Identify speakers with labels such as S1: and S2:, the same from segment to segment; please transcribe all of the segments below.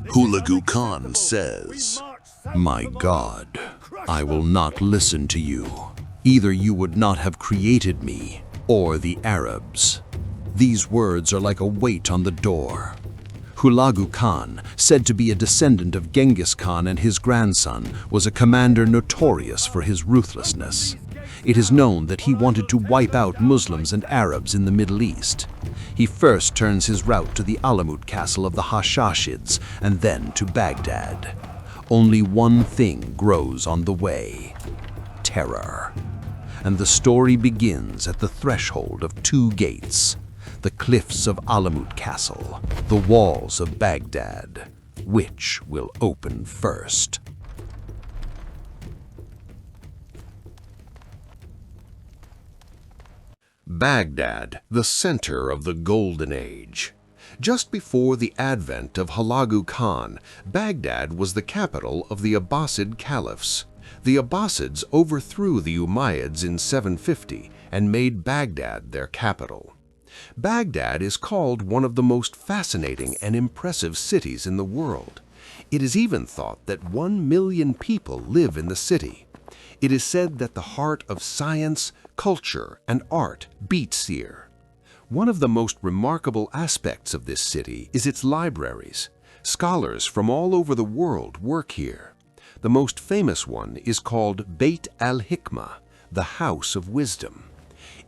S1: Hülagû Khan says, "My God, I will not listen to you. Either you would not have created me, or the Arabs." These words are like a weight on the door. Hulagu Khan, said to be a descendant of Genghis Khan and his grandson, was a commander notorious for his ruthlessness. It is known that he wanted to wipe out Muslims and Arabs in the Middle East. He first turns his route to the Alamut castle of the Hashashids and then to Baghdad. Only one thing grows on the way: terror. And the story begins at the threshold of two gates: the cliffs of Alamut Castle, the walls of Baghdad. Which will open first? Baghdad, the center of the Golden Age. Just before the advent of Hülagû Khan, Baghdad was the capital of the Abbasid Caliphs. The Abbasids overthrew the Umayyads in 750 and made Baghdad their capital. Baghdad is called one of the most fascinating and impressive cities in the world. It is even thought that 1 million people live in the city. It is said that the heart of science, culture, and art beats here. One of the most remarkable aspects of this city is its libraries. Scholars from all over the world work here. The most famous one is called Beit al-Hikma, the House of Wisdom.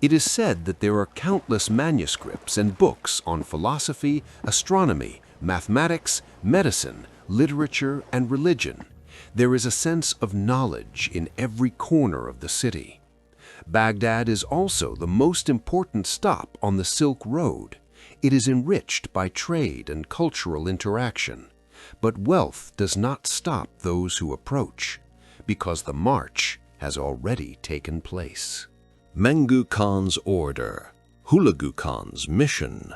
S1: It is said that there are countless manuscripts and books on philosophy, astronomy, mathematics, medicine, literature, and religion. There is a sense of knowledge in every corner of the city. Baghdad is also the most important stop on the Silk Road. It is enriched by trade and cultural interaction. But wealth does not stop those who approach, because the march has already taken place. Mengü Khan's order, Hülagû Khan's mission.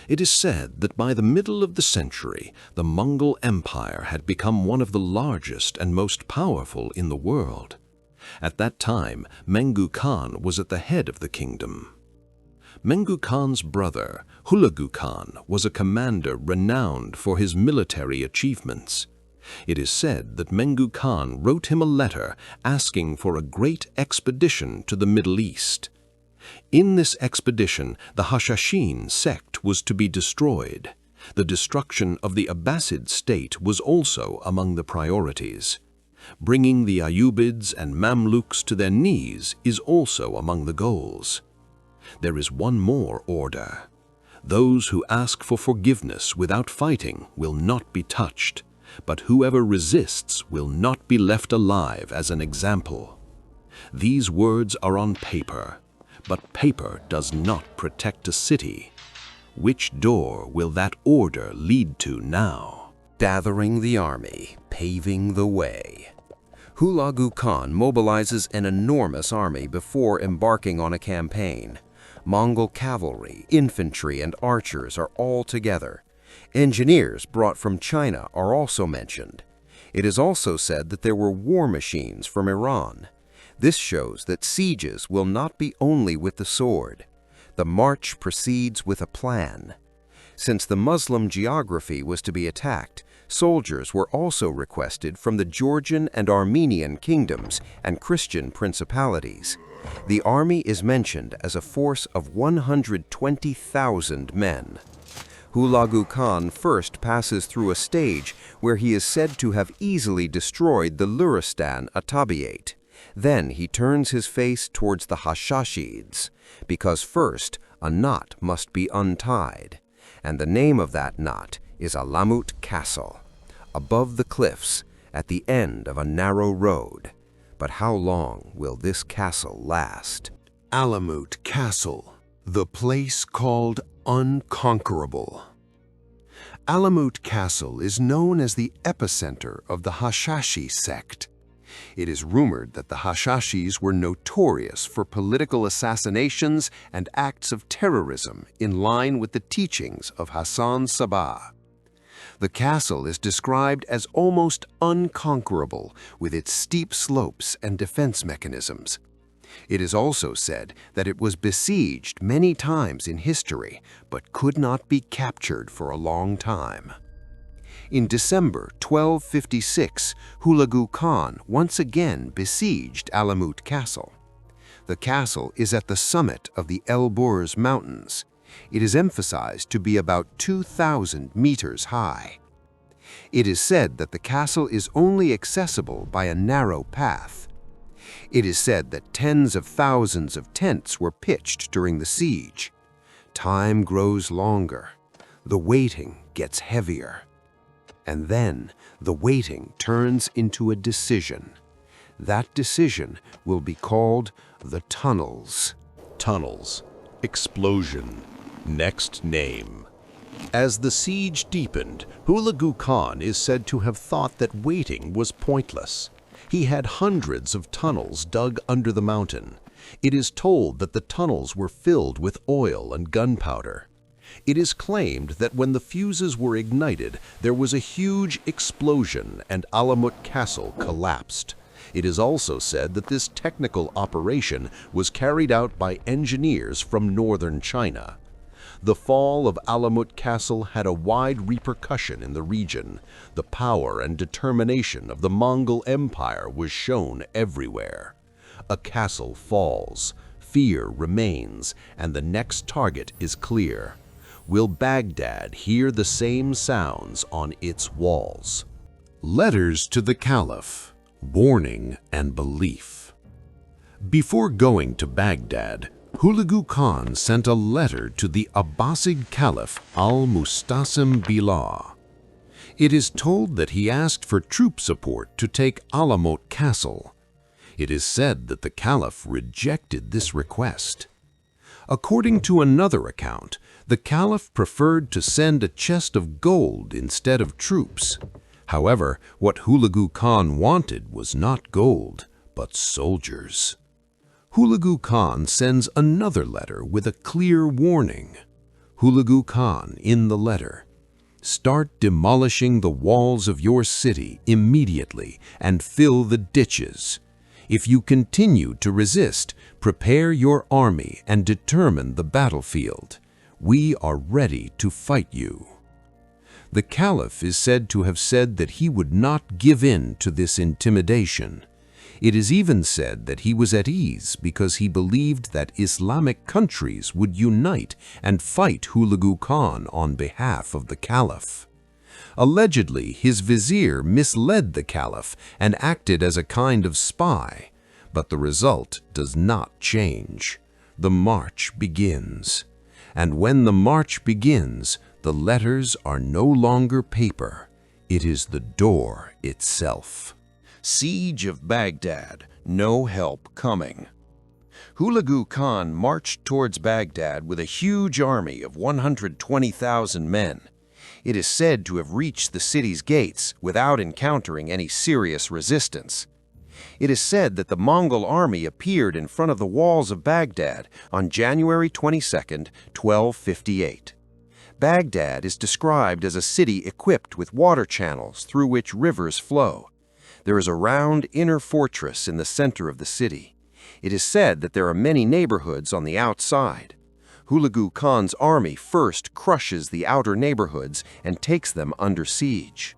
S1: It is said that by the middle of the century, the Mongol Empire had become one of the largest and most powerful in the world. At that time, Mengü Khan was at the head of the kingdom. Mengü Khan's brother, Hülagû Khan, was a commander renowned for his military achievements. It is said that Mengü Khan wrote him a letter asking for a great expedition to the Middle East. In this expedition, the Hashashin sect was to be destroyed. The destruction of the Abbasid state was also among the priorities. Bringing the Ayyubids and Mamluks to their knees is also among the goals. There is one more order. Those who ask for forgiveness without fighting will not be touched, but whoever resists will not be left alive as an example. These words are on paper, but paper does not protect a city. Which door will that order lead to now? Gathering the army, paving the way. Hülagû Khan mobilizes an enormous army before embarking on a campaign. Mongol cavalry, infantry, and archers are all together. Engineers brought from China are also mentioned. It is also said that there were war machines from Iran. This shows that sieges will not be only with the sword. The march proceeds with a plan. Since the Muslim geography was to be attacked, soldiers were also requested from the Georgian and Armenian kingdoms and Christian principalities. The army is mentioned as a force of 120,000 men. Hülagû Khan first passes through a stage where he is said to have easily destroyed the Luristan Atabiate. Then he turns his face towards the Hashashids, because first a knot must be untied, and the name of that knot is Alamut Castle, above the cliffs at the end of a narrow road. But how long will this castle last? Alamut Castle, the place called unconquerable. Alamut Castle is known as the epicenter of the Hashashi sect. It is rumored that the Hashashis were notorious for political assassinations and acts of terrorism in line with the teachings of Hassan Sabah. The castle is described as almost unconquerable with its steep slopes and defense mechanisms. It is also said that it was besieged many times in history, but could not be captured for a long time.
S2: In December 1256, Hülagû Khan once again besieged Alamut Castle. The castle is at the summit of the Elburz Mountains. It is emphasized to be about 2,000 meters high. It is said that the castle is only accessible by a narrow path. It is said that tens of thousands of tents were pitched during the siege. Time grows longer. The waiting gets heavier. And then the waiting turns into a decision. That decision will be called the tunnels.
S1: Tunnels. Explosion. Next name. As the siege deepened, Hülagû Khan is said to have thought that waiting was pointless. He had hundreds of tunnels dug under the mountain. It is told that the tunnels were filled with oil and gunpowder. It is claimed that when the fuses were ignited, there was a huge explosion and Alamut Castle collapsed. It is also said that this technical operation was carried out by engineers from northern China. The fall of Alamut Castle had a wide repercussion in the region. The power and determination of the Mongol Empire was shown everywhere. A castle falls, fear remains, and the next target is clear. Will Baghdad hear the same sounds on its walls? Letters to the Caliph, warning and belief. Before going to Baghdad, Hülagû Khan sent a letter to the Abbasid Caliph al-Musta'sim Billah. It is told that he asked for troop support to take Alamut Castle. It is said that the Caliph rejected this request. According to another account, the Caliph preferred to send a chest of gold instead of troops. However, what Hülagû Khan wanted was not gold, but soldiers. Hülagû Khan sends another letter with a clear warning. Hülagû Khan, in the letter, "Start demolishing the walls of your city immediately and fill the ditches. If you continue to resist, prepare your army and determine the battlefield. We are ready to fight you." The Caliph is said to have said that he would not give in to this intimidation. It is even said that he was at ease because he believed that Islamic countries would unite and fight Hülagû Khan on behalf of the Caliph. Allegedly, his vizier misled the Caliph and acted as a kind of spy, but the result does not change. The march begins. And when the march begins, the letters are no longer paper. It is the door itself. Siege of Baghdad, no help coming. Hülagû Khan marched towards Baghdad with a huge army of 120,000 men. It is said to have reached the city's gates without encountering any serious resistance. It is said that the Mongol army appeared in front of the walls of Baghdad on January 22, 1258. Baghdad is described as a city equipped with water channels through which rivers flow. There is a round inner fortress in the center of the city. It is said that there are many neighborhoods on the outside. Hülagû Khan's army first crushes the outer neighborhoods and takes them under siege.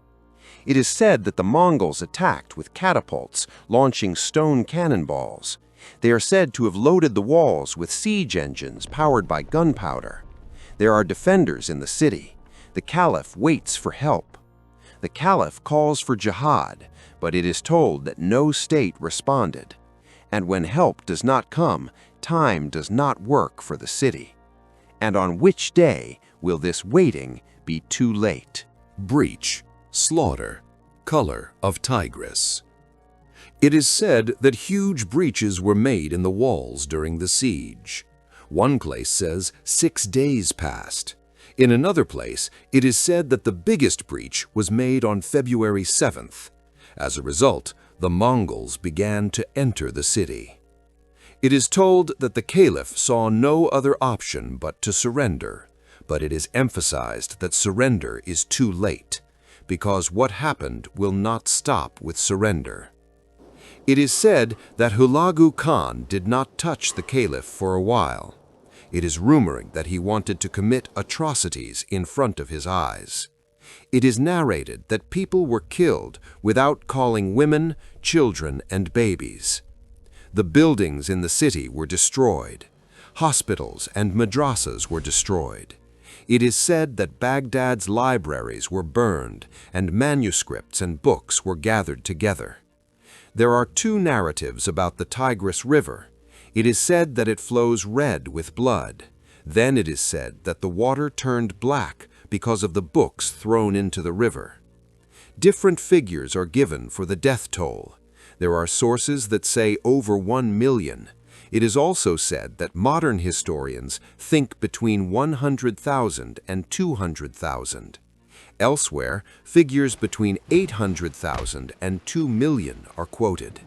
S1: It is said that the Mongols attacked with catapults, launching stone cannonballs. They are said to have loaded the walls with siege engines powered by gunpowder. There are defenders in the city. The Caliph waits for help. The Caliph calls for jihad, but it is told that no state responded. And when help does not come, time does not work for the city. And on which day will this waiting be too late?
S3: Breach, slaughter, color of tigress. It is said that huge breaches were made in the walls during the siege. One place says 6 days passed. In another place, it is said that the biggest breach was made on February 7th. As a result, the Mongols began to enter the city. It is told that the Caliph saw no other option but to surrender, but it is emphasized that surrender is too late, because what happened will not stop with surrender. It is said that Hülagû Khan did not touch the Caliph for a while. It is rumored that he wanted to commit atrocities in front of his eyes.
S2: It is narrated that people were killed without calling women, children, and babies. The buildings in the city were destroyed. Hospitals and madrasas were destroyed. It is said that Baghdad's libraries were burned and manuscripts and books were gathered together. There are two narratives about the Tigris River. It is said that it flows red with blood. Then it is said that the water turned black because of the books thrown into the river. Different figures are given for the death toll. There are sources that say over 1 million. It is also said that modern historians think between 100,000 and 200,000. Elsewhere, figures between 800,000 and 2 million are quoted.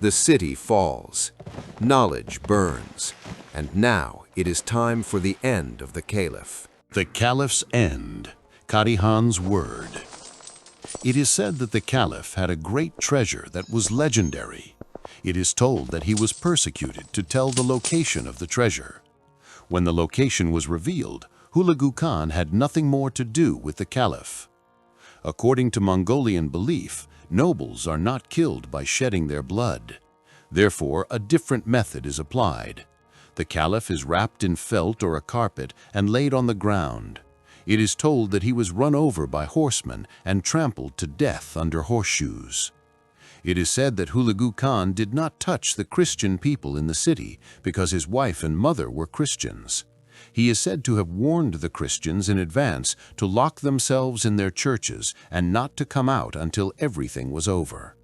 S2: The city falls, knowledge burns, and now it is time for the end of the Caliph.
S1: The Caliph's end, Kadıhan's word. It is said that the Caliph had a great treasure that was legendary. It is told that he was persecuted to tell the location of the treasure. When the location was revealed, Hülagû Khan had nothing more to do with the Caliph. According to Mongolian belief, nobles are not killed by shedding their blood. Therefore, a different method is applied. The Caliph is wrapped in felt or a carpet and laid on the ground. It is told that he was run over by horsemen and trampled to death under horseshoes. It is said that Hülagû Khan did not touch the Christian people in the city because his wife and mother were Christians. He is said to have warned the Christians in advance to lock themselves in their churches and not to come out until everything was over.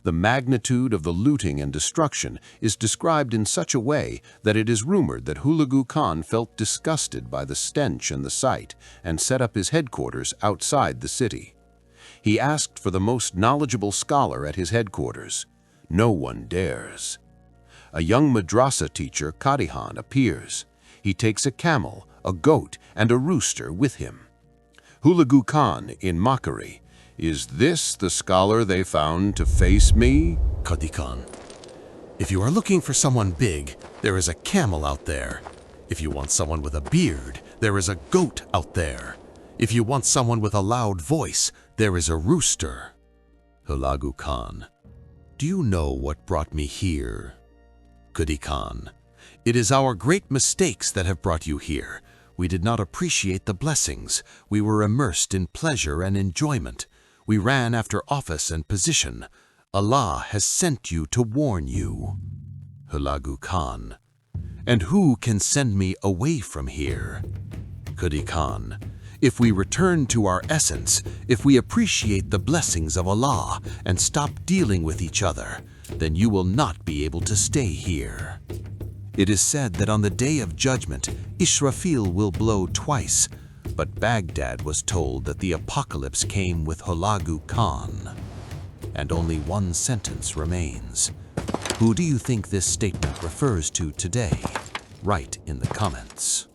S1: The magnitude of the looting and destruction is described in such a way that it is rumored that Hülagû Khan felt disgusted by the stench and the sight and set up his headquarters outside the city. He asked for the most knowledgeable scholar at his headquarters. No one dares. A young madrasa teacher, Kadıhan, appears. He takes a camel, a goat, and a rooster with him. Hülagû Khan, in mockery, "Is this the scholar they found to face me?"
S4: Kadıhan, if you are looking for someone big, there is a camel out there. If you want someone with a beard, there is a goat out there. If you want someone with a loud voice, there is a rooster. Hülagû Khan, do you know what brought me here? Kadıhan, it is our great mistakes that have brought you here. We did not appreciate the blessings. We were immersed in pleasure and enjoyment. We ran after office and position. Allah has sent you to warn you. Hülagû Khan, and who can send me away from here? Kadıhan, if we return to our essence, if we appreciate the blessings of Allah and stop dealing with each other, then you will not be able to stay here. It is said that on the day of judgment, Israfil will blow twice, but Baghdad was told that the apocalypse came with Hülagû Khan. And only one sentence remains. Who do you think this statement refers to today? Write in the comments.